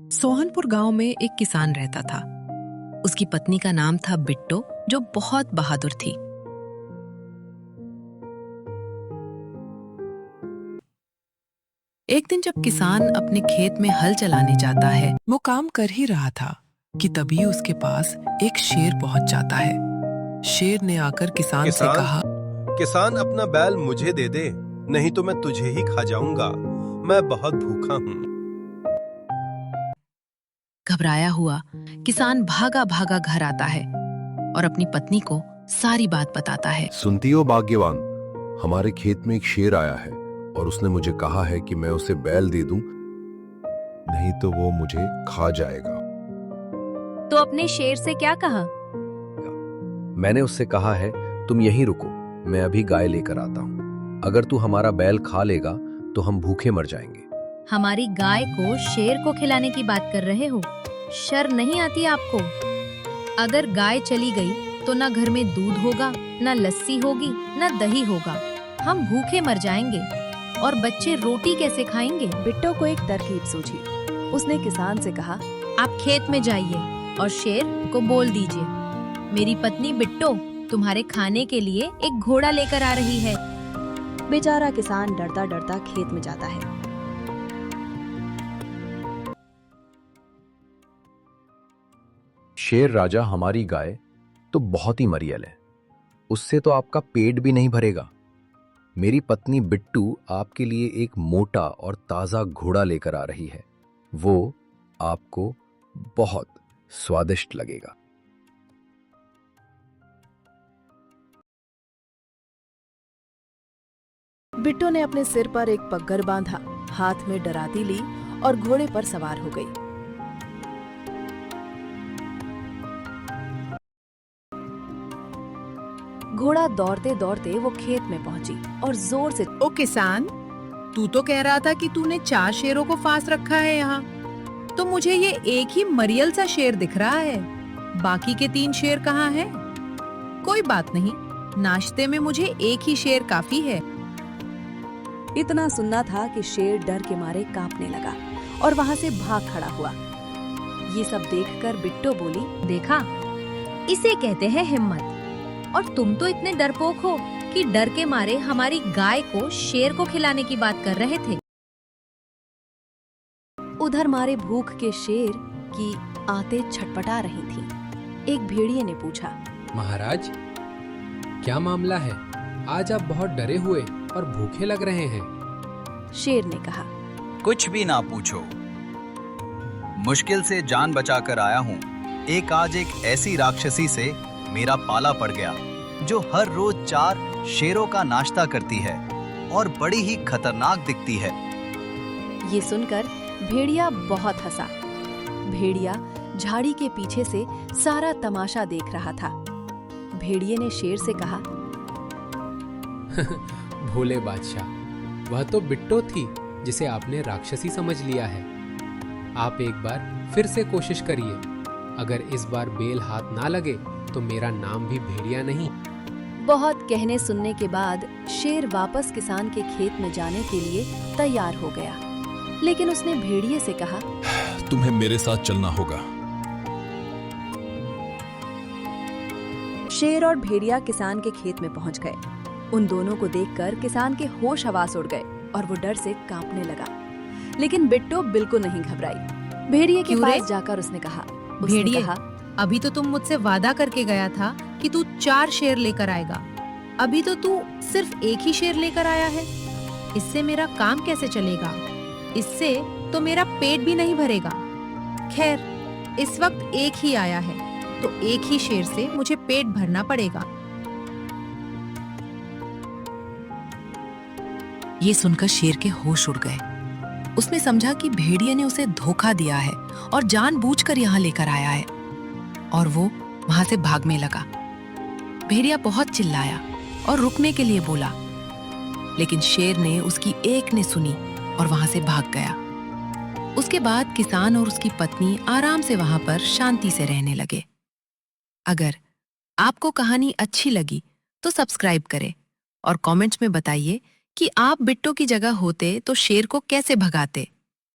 सोहनपुर गांव में एक किसान रहता था। उसकी पत्नी का नाम था बिट्टो, जो बहुत बहादुर थी। एक दिन जब किसान अपने खेत में हल चलाने जाता है, वो काम कर ही रहा था कि तभी उसके पास एक शेर पहुंच जाता है। शेर ने आकर किसान से कहा, किसान अपना बैल मुझे दे दे, नहीं तो मैं तुझे ही खा जाऊंगा। मैं बहुत भूखा हूँ। घबराया हुआ किसान भागा भागा घर आता है और अपनी पत्नी को सारी बात बताता है। सुनती हो भाग्यवान, हमारे खेत में एक शेर आया है और उसने मुझे कहा है कि मैं उसे बैल दे दूं, नहीं तो वो मुझे खा जाएगा। तो अपने शेर से क्या कहा? मैंने उससे कहा है, तुम यहीं रुको, मैं अभी गाय लेकर आता हूँ। अगर तू हमारा बैल खा लेगा तो हम भूखे मर जाएंगे। हमारी गाय को शेर को खिलाने की बात कर रहे हो? शर्म नहीं आती आपको? अगर गाय चली गई तो ना घर में दूध होगा, ना लस्सी होगी, ना दही होगा। हम भूखे मर जाएंगे और बच्चे रोटी कैसे खाएंगे? बिट्टो को एक तरकीब सूझी। उसने किसान से कहा, आप खेत में जाइए और शेर को बोल दीजिए, मेरी पत्नी बिट्टो तुम्हारे खाने के लिए एक घोड़ा लेकर आ रही है। बेचारा किसान डरता डरता खेत में जाता है। शेर राजा, हमारी गाय तो बहुत ही मरियल है, उससे तो आपका पेट भी नहीं भरेगा। मेरी पत्नी बिट्टू आपके लिए एक मोटा और ताजा घोड़ा लेकर आ रही है, वो आपको बहुत स्वादिष्ट लगेगा। बिट्टो ने अपने सिर पर एक पग्गर बांधा, हाथ में डराती ली और घोड़े पर सवार हो गई। घोड़ा दौड़ते दौड़ते वो खेत में पहुंची और जोर से, ओ किसान, तू तो कह रहा था कि तूने 4 शेरों को फांस रखा है यहाँ, तो मुझे ये एक ही मरियल सा शेर दिख रहा है। बाकी के 3 शेर कहाँ हैं? कोई बात नहीं, नाश्ते में मुझे एक ही शेर काफी है। इतना सुनना था कि शेर डर के मारे कांपने लगा और वहां से भाग खड़ा हुआ। ये सब देखकर बिट्टो बोली, देखा, इसे कहते हैं हिम्मत। और तुम तो इतने डरपोक हो कि डर के मारे हमारी गाय को शेर को खिलाने की बात कर रहे थे। उधर मारे भूख के शेर की आंतें छटपटा रही थीं। एक भेड़िए ने पूछा, महाराज, क्या मामला है? आज आप बहुत डरे हुए और भूखे लग रहे हैं। शेर ने कहा, कुछ भी ना पूछो, मुश्किल से जान बचाकर आया हूँ। आज एक ऐसी राक्षसी से मेरा पाला पड़ गया जो हर रोज 4 शेरों का नाश्ता करती है और बड़ी ही खतरनाक दिखती है। ये सुनकर भेड़िया बहुत हंसा। भेड़िया झाड़ी के पीछे से सारा तमाशा देख रहा था। भेड़िए ने शेर से कहा, भोले बादशाह, वह तो बिट्टो थी जिसे आपने राक्षसी समझ लिया है। आप एक बार फिर से कोशिश करिए। अगर इस बार बेल हाथ ना लगे तो मेरा नाम भी भेड़िया नहीं। बहुत कहने सुनने के बाद शेर वापस किसान के खेत में जाने के लिए तैयार हो गया, लेकिन उसने भेड़िए से कहा, तुम्हें मेरे साथ चलना होगा। शेर और भेड़िया किसान के खेत में पहुंच गए। उन दोनों को देखकर किसान के होश हवास उड़ गए और वो डर से कांपने लगा। लेकिन बिट्टो बिल्कुल नहीं घबराई। भेड़िए के पास जाकर उसने कहा, भेड़िए, अभी तो तुम मुझसे वादा करके गया था कि तू 4 शेर लेकर आएगा। अभी तो तू सिर्फ एक ही शेर लेकर आया है। इससे मेरा काम कैसे चलेगा? इससे तो मेरा पेट भी नहीं भरेगा। खैर, इस वक्त एक ही आया है, तो एक ही शेर से मुझे पेट भरना पड़ेगा। ये सुनकर शेर के होश उड़ गए। उसने समझा कि भेड़िए ने उसे धोखा दिया है और जानबूझकर यहाँ लेकर आया है, और वो वहां से भागने लगा। भेड़िया बहुत चिल्लाया और रुकने के लिए बोला, लेकिन शेर ने उसकी एक ने सुनी और वहां से भाग गया। उसके बाद किसान और उसकी पत्नी आराम से वहां पर शांति से रहने लगे। अगर आपको कहानी अच्छी लगी तो सब्सक्राइब करें और कमेंट्स में बताइए कि आप बिट्टो की जगह होते तो शेर को कैसे भगाते।